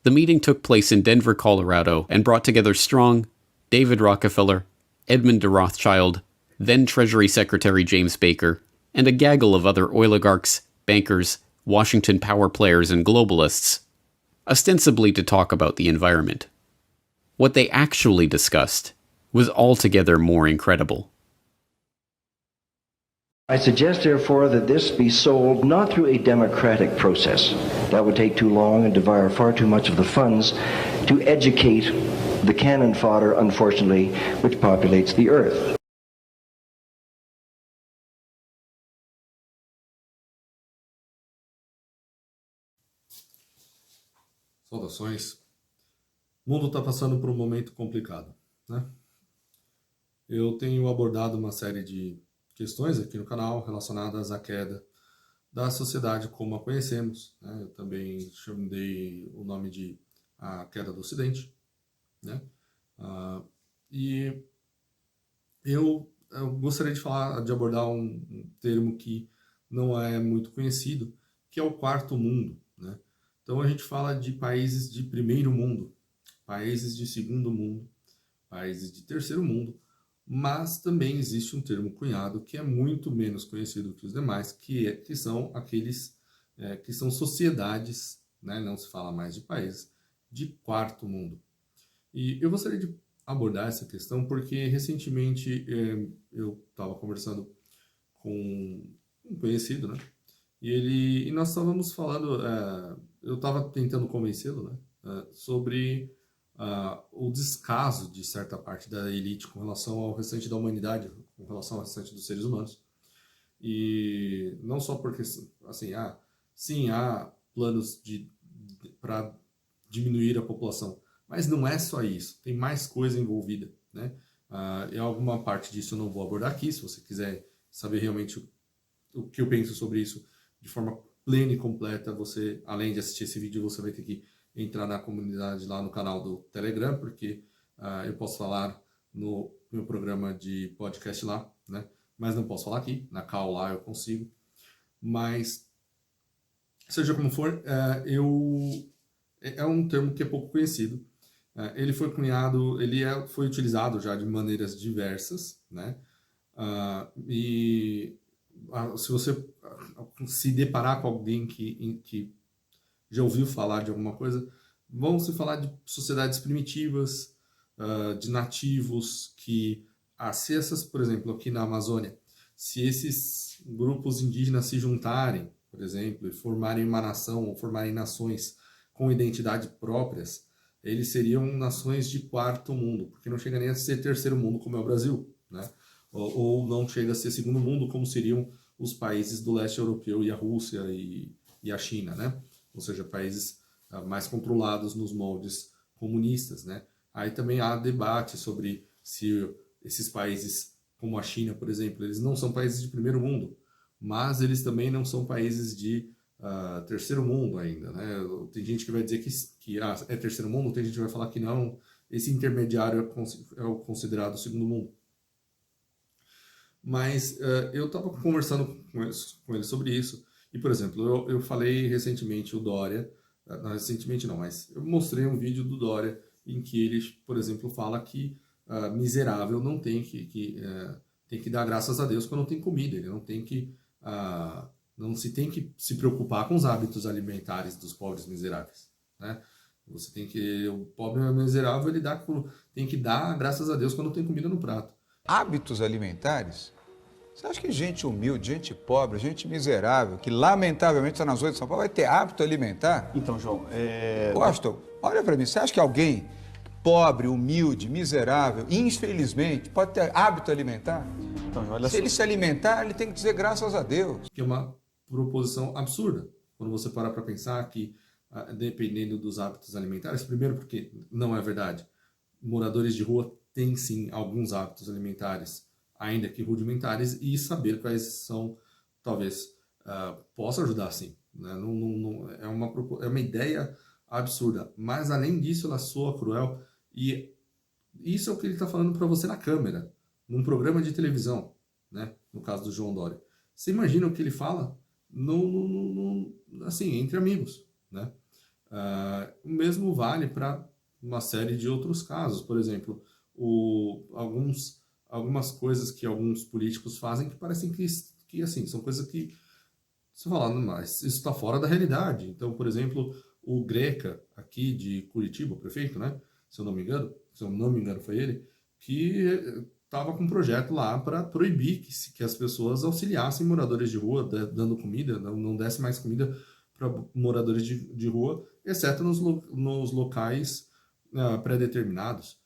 The meeting took place in Denver, Colorado, and brought together Strong, David Rockefeller, Edmund de Rothschild, then Treasury Secretary James Baker, and a gaggle of other oligarchs, bankers, Washington power players, and globalists, ostensibly to talk about the environment. What they actually discussed was altogether more incredible. I suggest, therefore, that this be sold not through a democratic process. That would take too long and devour far too much of the funds to educate the cannon fodder, unfortunately, which populates the earth. Saudações. O mundo está passando por um momento complicado, né? Eu tenho abordado uma série de questões aqui no canal relacionadas à queda da sociedade como a conhecemos, né? Eu também chamei o nome de a queda do Ocidente, né? E eu gostaria de abordar um termo que não é muito conhecido, que é o quarto mundo, né? Então a gente fala de países de primeiro mundo, países de segundo mundo, países de terceiro mundo, mas também existe um termo cunhado que é muito menos conhecido que os demais, que são aqueles que são sociedades, né? Não se fala mais de países, de quarto mundo. E eu gostaria de abordar essa questão porque recentemente eu estava conversando com um conhecido, né? E nós estávamos falando, eu estava tentando convencê-lo, né? Sobre o descaso de certa parte da elite com relação ao restante da humanidade, com relação ao restante dos seres humanos. E não só porque, assim, sim, há planos para diminuir a população, mas não é só isso, tem mais coisa envolvida, né? E alguma parte disso eu não vou abordar aqui. Se você quiser saber realmente o que eu penso sobre isso de forma plena e completa, você, além de assistir esse vídeo, você vai ter que entrar na comunidade lá no canal do Telegram, porque eu posso falar no meu programa de podcast lá, né? Mas não posso falar aqui, na call lá eu consigo. Mas, seja como for, é um termo que é pouco conhecido. Ele foi cunhado, foi utilizado já de maneiras diversas, né? Se você se deparar com alguém que já ouviu falar de alguma coisa, vão se falar de sociedades primitivas, de nativos, se essas, por exemplo, aqui na Amazônia, se esses grupos indígenas se juntarem, por exemplo, e formarem uma nação, ou formarem nações com identidade próprias, eles seriam nações de quarto mundo, porque não chega nem a ser terceiro mundo, como é o Brasil, né? Ou não chega a ser segundo mundo, como seriam os países do leste europeu e a Rússia e a China, né? Ou seja, países mais controlados nos moldes comunistas, né? Aí também há debate sobre se esses países, como a China, por exemplo, eles não são países de primeiro mundo, mas eles também não são países de terceiro mundo ainda, né? Tem gente que vai dizer que é terceiro mundo, tem gente que vai falar que não, esse intermediário é o considerado segundo mundo. Mas eu estava conversando com ele sobre isso. E, por exemplo, eu falei recentemente o Dória, não recentemente não, mas eu mostrei um vídeo do Dória em que ele, por exemplo, fala que miserável não tem tem que dar graças a Deus quando não tem comida. Ele não tem não se tem que se preocupar com os hábitos alimentares dos pobres miseráveis, né? O pobre miserável tem que dar graças a Deus quando tem comida no prato. Hábitos alimentares? Você acha que gente humilde, gente pobre, gente miserável, que lamentavelmente está nas ruas de São Paulo, vai ter hábito alimentar? Então, João, Washington, olha para mim, você acha que alguém pobre, humilde, miserável, infelizmente, pode ter hábito alimentar? Então, João, olha Se ele se alimentar, ele tem que dizer graças a Deus. Que é uma proposição absurda, quando você para pensar que, dependendo dos hábitos alimentares, primeiro porque não é verdade, moradores de rua têm sim alguns hábitos alimentares, ainda que rudimentares, e saber quais são, talvez, possa ajudar sim, né? É uma ideia absurda, mas além disso ela soa cruel, e isso é o que ele está falando para você na câmera, num programa de televisão, né? No caso do João Dória. Você imagina o que ele fala assim, entre amigos, né? O mesmo vale para uma série de outros casos. Por exemplo, algumas coisas que alguns políticos fazem que parecem que assim, são coisas que você fala, "Não, mas isso está fora da realidade." Então, por exemplo, o Greca, aqui de Curitiba, o prefeito, né? Se eu não me engano, foi ele, que estava com um projeto lá para proibir que as pessoas auxiliassem moradores de rua, dando comida, não desse mais comida para moradores de rua, exceto nos locais pré-determinados.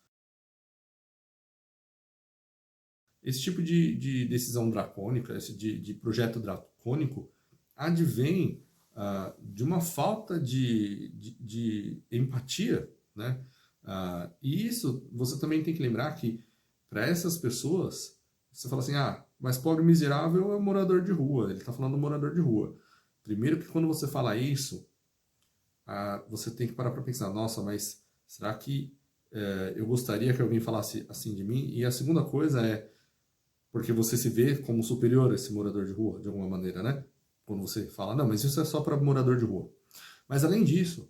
Esse tipo de decisão dracônica, de projeto dracônico, advém de uma falta de empatia, né? E isso você também tem que lembrar que para essas pessoas, você fala assim, mas pobre miserável é um morador de rua, ele está falando do morador de rua. Primeiro que quando você fala isso, você tem que parar para pensar, nossa, mas será que eu gostaria que alguém falasse assim de mim? E a segunda coisa é, porque você se vê como superior a esse morador de rua, de alguma maneira, né? Quando você fala, não, mas isso é só para morador de rua. Mas além disso,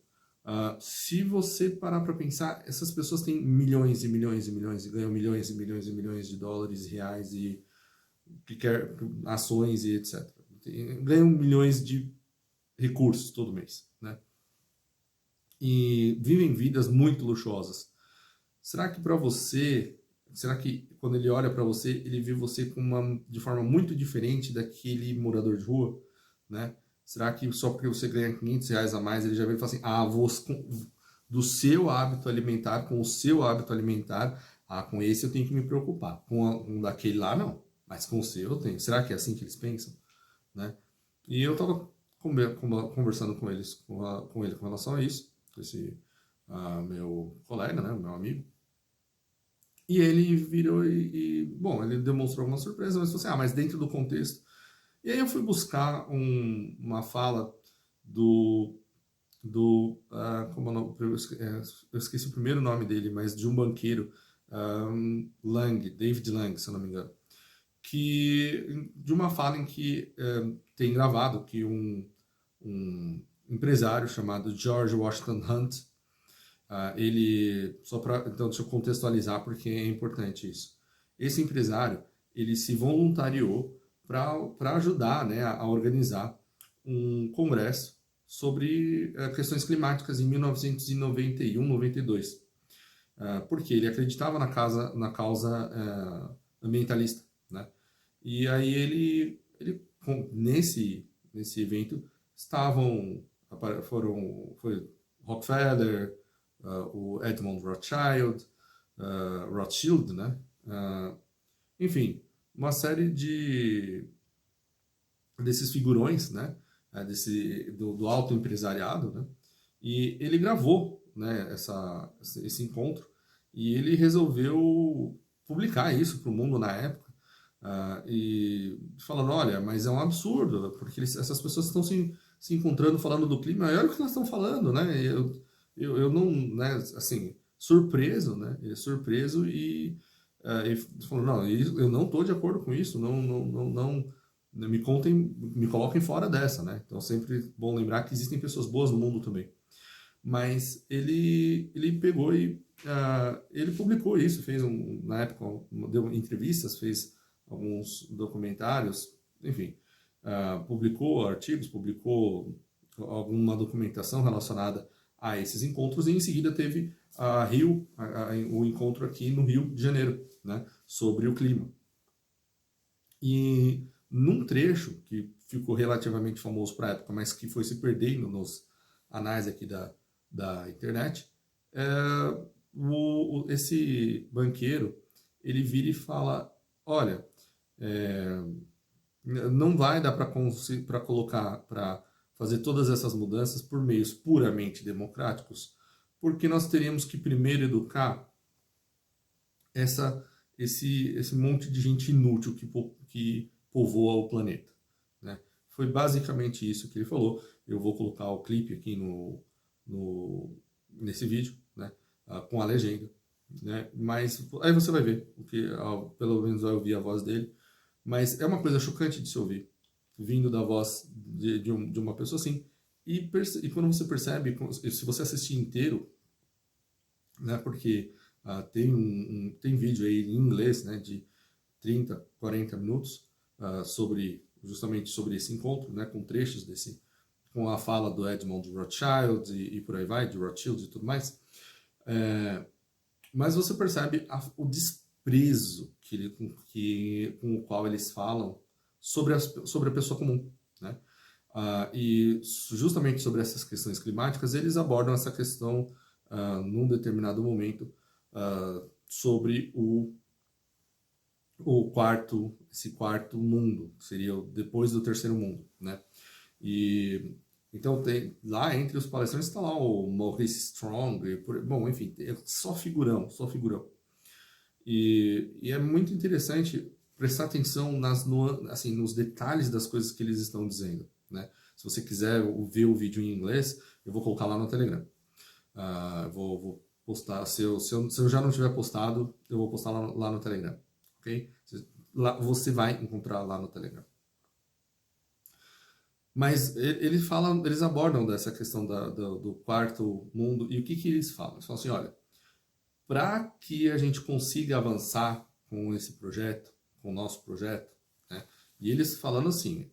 se você parar para pensar, essas pessoas têm milhões e milhões e milhões, e ganham milhões e milhões e milhões de dólares, reais e ações e etc. Ganham milhões de recursos todo mês, né? E vivem vidas muito luxuosas. Será que quando ele olha para você, ele vê você de forma muito diferente daquele morador de rua, né? Será que só porque você ganha R$ 500 a mais, ele já vem e fala assim, do seu hábito alimentar, com o seu hábito alimentar, com esse eu tenho que me preocupar, com daquele lá não, mas com o seu eu tenho. Será que é assim que eles pensam, né? E eu estava conversando com ele com relação a isso, com esse meu colega, né, meu amigo. E ele virou bom, ele demonstrou alguma surpresa, mas falou assim, mas dentro do contexto. E aí eu fui buscar uma fala como eu esqueci o primeiro nome dele, mas de um banqueiro, David Lang, se eu não me engano, de uma fala em que tem gravado que um empresário chamado George Washington Hunt, então deixa eu contextualizar porque é importante isso. Esse empresário, ele se voluntariou para ajudar, né, a organizar um congresso sobre questões climáticas em 1991-92, porque ele acreditava na causa ambientalista, né? E aí nesse evento foi Rockefeller, o Edmund Rothschild, né? Enfim, uma série desses figurões, né? Do alto empresariado, né? E ele gravou, né, esse encontro e ele resolveu publicar isso para o mundo na época, e falando, olha, mas é um absurdo, porque essas pessoas estão se encontrando falando do clima, e olha o que elas estão falando, né? Eu não, né, assim, surpreso, né? Surpreso e falou, não, eu não estou de acordo com isso, não me coloquem fora dessa, né? Então sempre bom lembrar que existem pessoas boas no mundo também. Mas ele pegou e ele publicou isso, na época deu entrevistas, fez alguns documentários, enfim, publicou artigos, publicou alguma documentação relacionada a esses encontros, e em seguida teve o encontro aqui no Rio de Janeiro, né, sobre o clima. E num trecho que ficou relativamente famoso para a época, mas que foi se perdendo nos anais aqui da internet, esse banqueiro, ele vira e fala, olha, não vai dar para fazer todas essas mudanças por meios puramente democráticos, porque nós teríamos que primeiro educar esse monte de gente inútil que povoa o planeta, né? Foi basicamente isso que ele falou. Eu vou colocar o clipe aqui nesse vídeo, né, com a legenda, né? Mas aí você vai ver, porque pelo menos vai ouvir a voz dele. Mas é uma coisa chocante de se ouvir, vindo da voz de uma pessoa assim, E quando você percebe, se você assistir inteiro, né, porque tem vídeo aí em inglês, né, de 30, 40 minutos justamente sobre esse encontro, né, com trechos com a fala do Edmond Rothschild e por aí vai, de Rothschild e tudo mais. Mas você percebe o desprezo com o qual eles falam sobre a pessoa comum, né? E justamente sobre essas questões climáticas, eles abordam essa questão num determinado momento sobre esse quarto mundo, que seria depois do terceiro mundo, né? E então lá entre os palestrantes está lá o Maurice Strong, bom, enfim, só figurão. E é muito interessante prestar atenção nos detalhes das coisas que eles estão dizendo, né? Se você quiser ver o vídeo em inglês, eu vou colocar lá no Telegram. Vou postar, se eu já não tiver postado, eu vou postar lá no Telegram, ok? Você vai encontrar lá no Telegram. Mas eles abordam dessa questão do quarto mundo, e o que eles falam? Eles falam assim, olha, para que a gente consiga avançar com esse projeto, com o nosso projeto, né? E eles falando assim,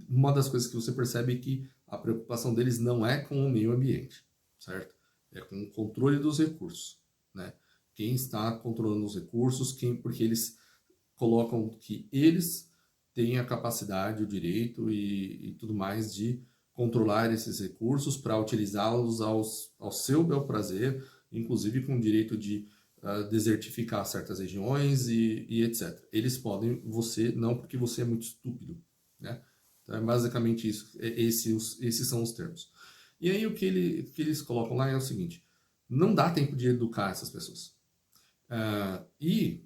uma das coisas que você percebe é que a preocupação deles não é com o meio ambiente, certo? É com o controle dos recursos, né? Quem está controlando os recursos, porque eles colocam que eles têm a capacidade, o direito e tudo mais de controlar esses recursos para utilizá-los ao seu bel prazer, inclusive com o direito de desertificar certas regiões e etc. Eles podem, você não, porque você é muito estúpido, né? Então é basicamente isso, esses são os termos. E aí o que eles colocam lá é o seguinte, não dá tempo de educar essas pessoas. E,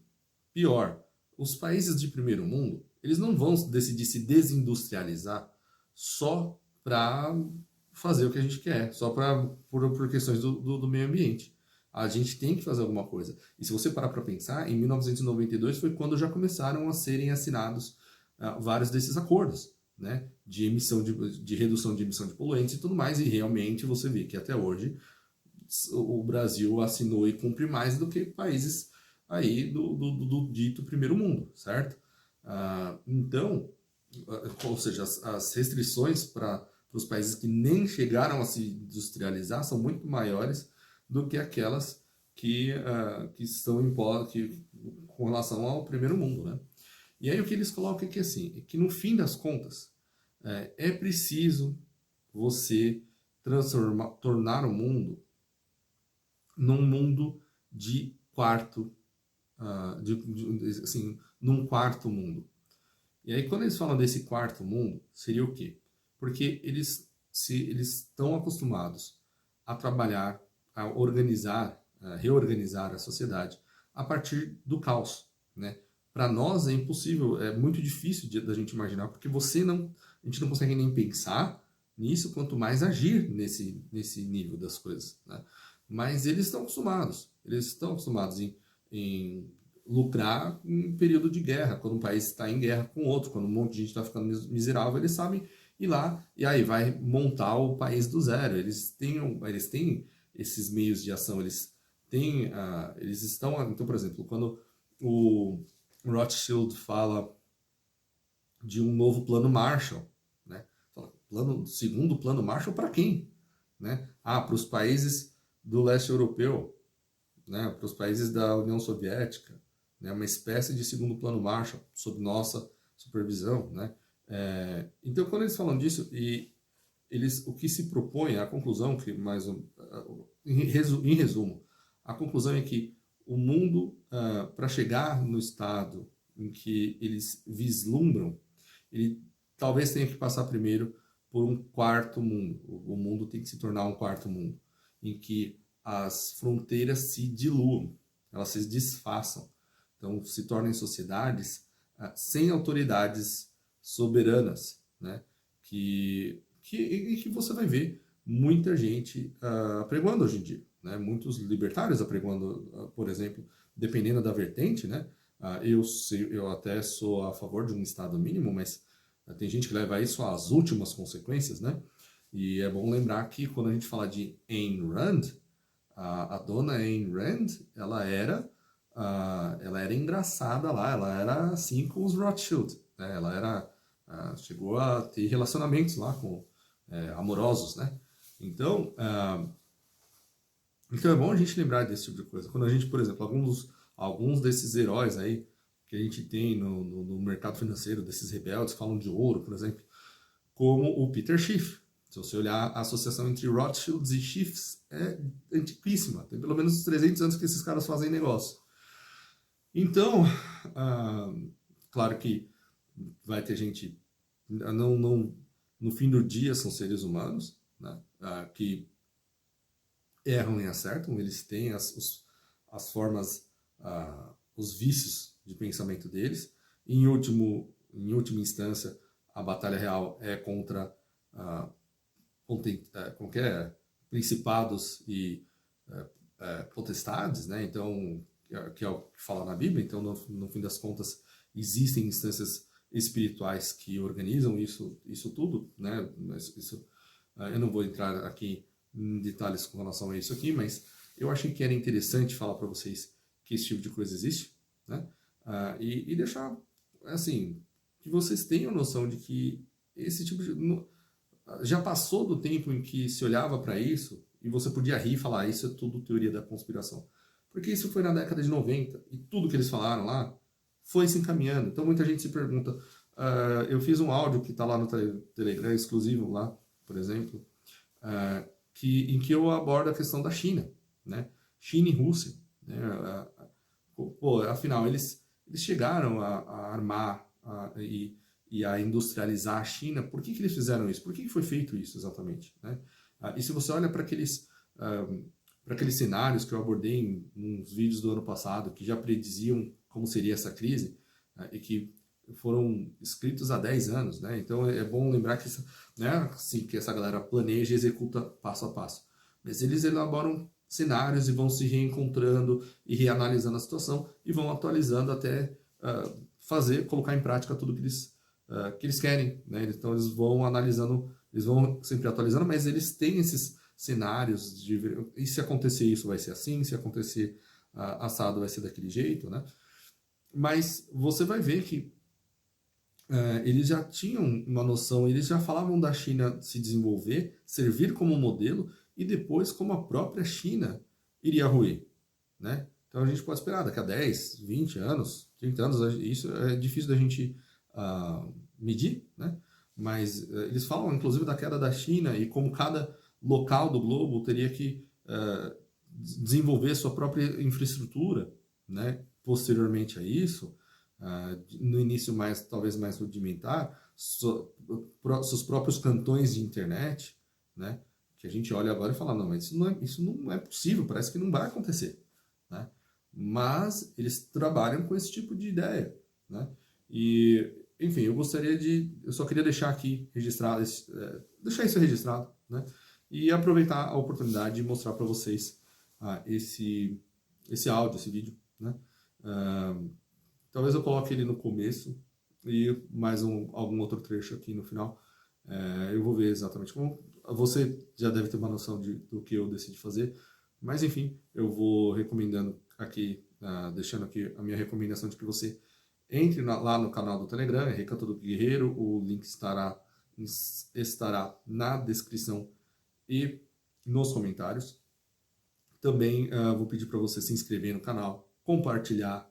pior, os países de primeiro mundo, eles não vão decidir se desindustrializar só para fazer o que a gente quer, só por questões do meio ambiente. A gente tem que fazer alguma coisa. E se você parar para pensar, em 1992 foi quando já começaram a serem assinados vários desses acordos, né, de redução de emissão de poluentes e tudo mais, e realmente você vê que até hoje o Brasil assinou e cumpre mais do que países aí do dito primeiro mundo, certo? Então, ou seja, as restrições para os países que nem chegaram a se industrializar são muito maiores do que aquelas que estão com relação ao primeiro mundo, né? E aí o que eles colocam aqui assim, é que no fim das contas é preciso você tornar o mundo num mundo de quarto, assim, num quarto mundo. E aí quando eles falam desse quarto mundo, seria o quê? Porque eles estão acostumados a trabalhar, a reorganizar a sociedade a partir do caos, né? Para nós é impossível, é muito difícil da gente imaginar, porque a gente não consegue nem pensar nisso, quanto mais agir nesse nível das coisas, né? Mas eles estão acostumados em lucrar em período de guerra, quando um país está em guerra com outro, quando um monte de gente está ficando miserável, eles sabem ir lá e aí vai montar o país do zero. Eles têm esses meios de ação, eles estão, então, por exemplo, quando o Rothschild fala de um novo plano Marshall, né? Fala, segundo plano Marshall para quem? Né? Para os países do leste europeu, né? Para os países da União Soviética, né? Uma espécie de segundo plano Marshall sob nossa supervisão, né? Então, quando eles falam disso, o que se propõe, a conclusão, em resumo, a conclusão é que o mundo, para chegar no estado em que eles vislumbram, ele talvez tenha que passar primeiro por um quarto mundo. O mundo tem que se tornar um quarto mundo, em que as fronteiras se diluam, elas se desfaçam. Então, se tornem sociedades sem autoridades soberanas, né? Que você vai ver muita gente apregoando hoje em dia, né? Muitos libertários apregoando, por exemplo, dependendo da vertente, né? Eu até sou a favor de um Estado mínimo, mas tem gente que leva isso às últimas consequências, né? E é bom lembrar que quando a gente fala de Ayn Rand, a dona Ayn Rand, ela era engraçada lá, ela era assim com os Rothschild, né? Ela chegou a ter relacionamentos lá com amorosos, né? Então, então é bom a gente lembrar desse tipo de coisa. Quando a gente, por exemplo, alguns desses heróis aí que a gente tem no mercado financeiro, desses rebeldes, falam de ouro, por exemplo, como o Peter Schiff. Se você olhar a associação entre Rothschilds e Schiffs, é antiquíssima. Tem pelo menos 300 anos que esses caras fazem negócio. Então, claro que vai ter gente... no fim do dia são seres humanos, né, que erram e acertam. Eles têm as formas, os vícios de pensamento deles. Em última instância, a batalha real é contra principados e potestades, né? Então, que é o que fala na Bíblia. Então, no fim das contas, existem instâncias espirituais que organizam isso tudo, né? Mas eu não vou entrar aqui em detalhes com relação a isso aqui, mas eu achei que era interessante falar para vocês que esse tipo de coisa existe, né? E deixar, assim, que vocês tenham noção de que esse tipo de... Já passou do tempo em que se olhava para isso e você podia rir e falar, isso é tudo teoria da conspiração. Porque isso foi na década de 90 e tudo que eles falaram lá foi se encaminhando. Então muita gente se pergunta, eu fiz um áudio que está lá no Telegram, exclusivo lá, por exemplo, em que eu abordo a questão da China, né? China e Rússia, né? Afinal, eles chegaram a armar e a industrializar a China. Por que eles fizeram isso? Por que foi feito isso exatamente, né? E se você olha para aqueles cenários que eu abordei em uns vídeos do ano passado, que já prediziam como seria essa crise, e que foram escritos há 10 anos, né? Então é bom lembrar que, assim, que essa galera planeja e executa passo a passo. Mas eles elaboram cenários e vão se reencontrando e reanalisando a situação e vão atualizando até colocar em prática tudo que eles querem, né? Então eles vão analisando, eles vão sempre atualizando, mas eles têm esses cenários e se acontecer isso vai ser assim, se acontecer assado vai ser daquele jeito, né? Mas você vai ver que eles já tinham uma noção, eles já falavam da China se desenvolver, servir como modelo e depois como a própria China iria ruir, né? Então a gente pode esperar daqui a 10, 20 anos, 30 anos, isso é difícil da gente medir, né? Mas eles falam inclusive da queda da China e como cada local do globo teria que desenvolver sua própria infraestrutura, né? Posteriormente a isso, no início talvez mais rudimentar, seus próprios cantões de internet, né? Que a gente olha agora e fala, não, mas isso não é possível, parece que não vai acontecer, né? Mas eles trabalham com esse tipo de ideia, né? E, enfim, eu só queria deixar aqui registrado, deixar isso registrado, né? E aproveitar a oportunidade de mostrar para vocês esse áudio, esse vídeo, né? Talvez eu coloque ele no começo e mais algum outro trecho aqui no final. Eu vou ver exatamente como. Você já deve ter uma noção do que eu decidi fazer, mas enfim, eu vou recomendando aqui, deixando aqui a minha recomendação de que você entre lá no canal do Telegram, é Recanto do Guerreiro, o link estará na descrição e nos comentários. Também vou pedir para você se inscrever no canal, compartilhar,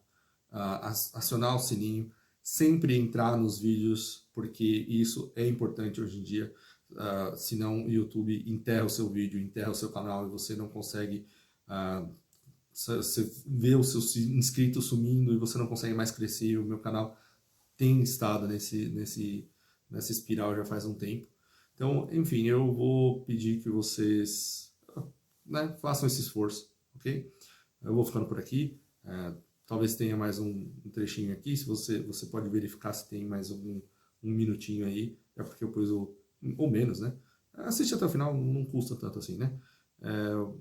acionar o sininho, sempre entrar nos vídeos, porque isso é importante hoje em dia. Senão o YouTube enterra o seu vídeo, enterra o seu canal e você não consegue, você vê os seus inscritos sumindo e você não consegue mais crescer. O meu canal tem estado nessa espiral já faz um tempo. Então, enfim, eu vou pedir que vocês, né, façam esse esforço, ok? Eu vou ficando por aqui. Talvez tenha mais um trechinho aqui, se você pode verificar se tem mais um minutinho aí, é porque eu pus ou menos, né? Assiste até o final, não custa tanto assim, né?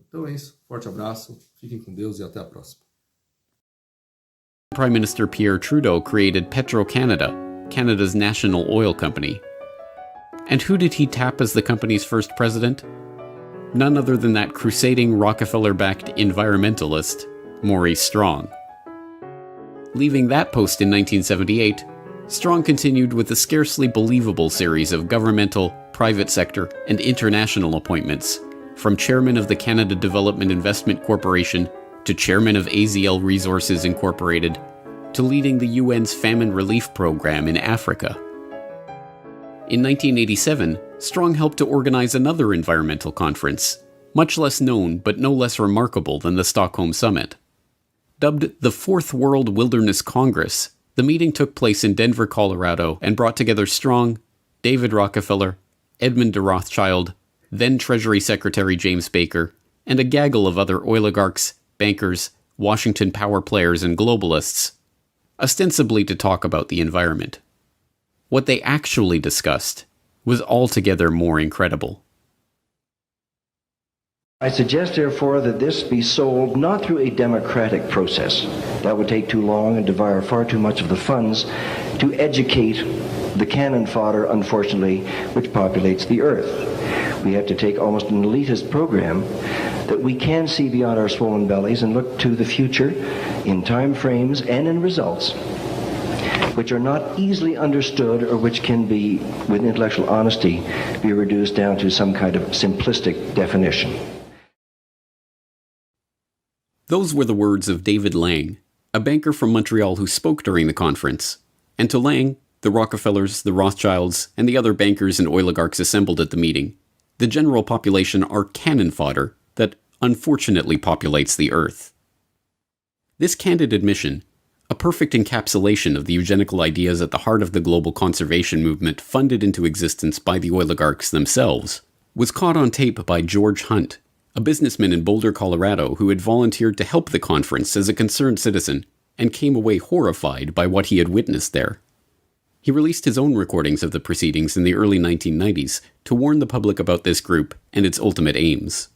Então é isso, forte abraço, fiquem com Deus e até a próxima. Prime Minister Pierre Trudeau created Petro-Canada, Canada's national oil company. And who did he tap as the company's first president? None other than that crusading Rockefeller-backed environmentalist, Maurice Strong. Leaving that post in 1978, Strong continued with a scarcely believable series of governmental, private sector, and international appointments, from chairman of the Canada Development Investment Corporation to chairman of AZL Resources Incorporated, to leading the UN's famine relief program in Africa. In 1987, Strong helped to organize another environmental conference, much less known but no less remarkable than the Stockholm Summit. Dubbed the Fourth World Wilderness Congress, the meeting took place in Denver, Colorado, and brought together Strong, David Rockefeller, Edmund de Rothschild, then Treasury Secretary James Baker, and a gaggle of other oligarchs, bankers, Washington power players, and globalists, ostensibly to talk about the environment. What they actually discussed was altogether more incredible. I suggest, therefore, that this be sold not through a democratic process. That would take too long and devour far too much of the funds to educate the cannon fodder, unfortunately, which populates the earth. We have to take almost an elitist program that we can see beyond our swollen bellies and look to the future in time frames and in results which are not easily understood or which can be, with intellectual honesty, be reduced down to some kind of simplistic definition. Those were the words of David Lang, a banker from Montreal who spoke during the conference. And to Lang, the Rockefellers, the Rothschilds, and the other bankers and oligarchs assembled at the meeting, the general population are cannon fodder that unfortunately populates the earth. This candid admission, a perfect encapsulation of the eugenical ideas at the heart of the global conservation movement funded into existence by the oligarchs themselves, was caught on tape by George Hunt, a businessman in Boulder, Colorado who had volunteered to help the conference as a concerned citizen and came away horrified by what he had witnessed there. He released his own recordings of the proceedings in the early 1990s to warn the public about this group and its ultimate aims.